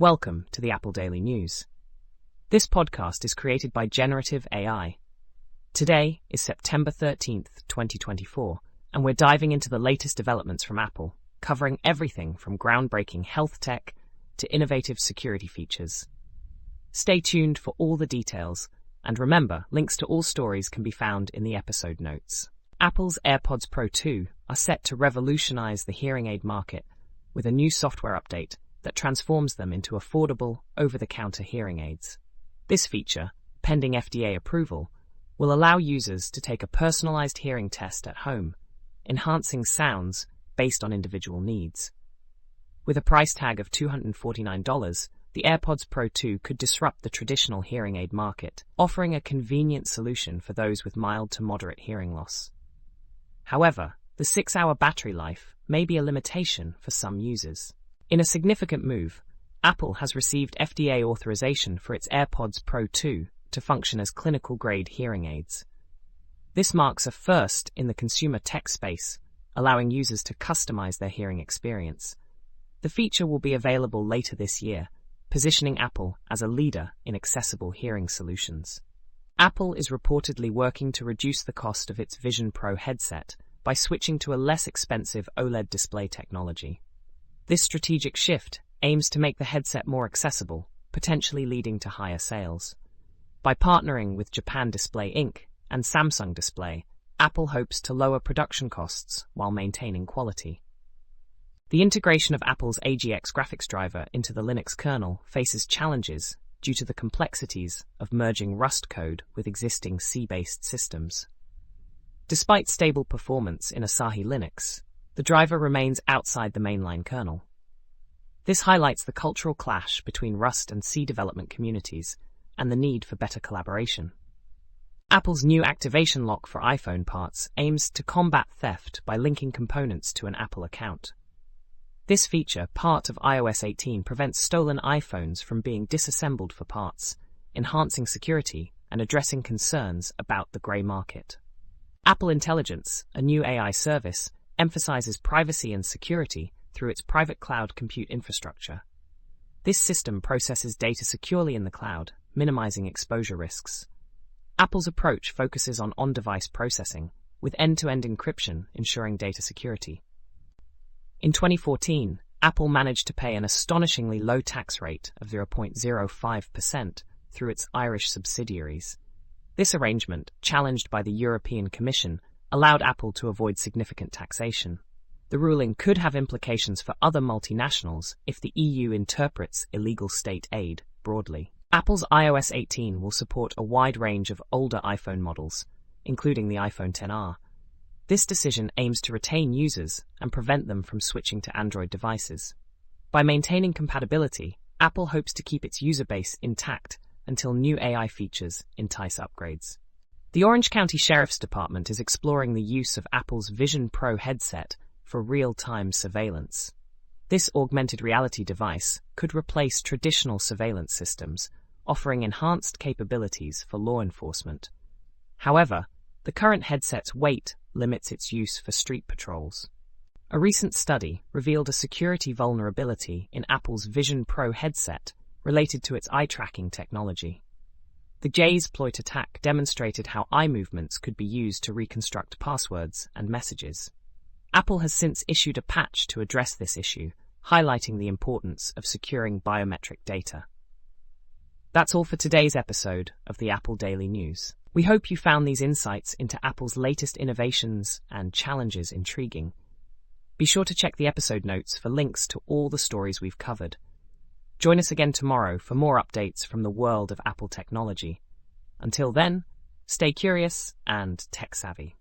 Welcome to the Apple Daily News. This podcast is created by generative AI. Today is September 13th, 2024, and we're diving into the latest developments from Apple, covering everything from groundbreaking health tech to innovative security features. Stay tuned for all the details, and remember, links to all stories can be found in the episode notes. Apple's AirPods Pro 2 are set to revolutionize the hearing aid market with a new software update that transforms them into affordable, over-the-counter hearing aids. This feature, pending FDA approval, will allow users to take a personalized hearing test at home, enhancing sounds based on individual needs. With a price tag of $249, the AirPods Pro 2 could disrupt the traditional hearing aid market, offering a convenient solution for those with mild to moderate hearing loss. However, the 6-hour battery life may be a limitation for some users. In a significant move, Apple has received FDA authorization for its AirPods Pro 2 to function as clinical-grade hearing aids. This marks a first in the consumer tech space, allowing users to customize their hearing experience. The feature will be available later this year, positioning Apple as a leader in accessible hearing solutions. Apple is reportedly working to reduce the cost of its Vision Pro headset by switching to a less expensive OLED display technology. This strategic shift aims to make the headset more accessible, potentially leading to higher sales. By partnering with Japan Display Inc. and Samsung Display, Apple hopes to lower production costs while maintaining quality. The integration of Apple's AGX graphics driver into the Linux kernel faces challenges due to the complexities of merging Rust code with existing C-based systems. Despite stable performance in Asahi Linux, the driver remains outside the mainline kernel. This highlights the cultural clash between Rust and C development communities and the need for better collaboration. Apple's new activation lock for iPhone parts aims to combat theft by linking components to an Apple account. This feature, part of iOS 18, prevents stolen iPhones from being disassembled for parts, enhancing security and addressing concerns about the grey market. Apple Intelligence, a new AI service, emphasizes privacy and security through its private cloud compute infrastructure. This system processes data securely in the cloud, minimizing exposure risks. Apple's approach focuses on on-device processing, with end-to-end encryption ensuring data security. In 2014, Apple managed to pay an astonishingly low tax rate of 0.05% through its Irish subsidiaries. This arrangement, challenged by the European Commission, allowed Apple to avoid significant taxation. The ruling could have implications for other multinationals if the EU interprets illegal state aid broadly. Apple's iOS 18 will support a wide range of older iPhone models, including the iPhone XR. This decision aims to retain users and prevent them from switching to Android devices. By maintaining compatibility, Apple hopes to keep its user base intact until new AI features entice upgrades. The Orange County Sheriff's Department is exploring the use of Apple's Vision Pro headset for real-time surveillance. This augmented reality device could replace traditional surveillance systems, offering enhanced capabilities for law enforcement. However, the current headset's weight limits its use for street patrols. A recent study revealed a security vulnerability in Apple's Vision Pro headset related to its eye tracking technology. The Jaysploit attack demonstrated how eye movements could be used to reconstruct passwords and messages. Apple has since issued a patch to address this issue, highlighting the importance of securing biometric data. That's all for today's episode of the Apple Daily News. We hope you found these insights into Apple's latest innovations and challenges intriguing. Be sure to check the episode notes for links to all the stories we've covered. Join us again tomorrow for more updates from the world of Apple technology. Until then, stay curious and tech-savvy.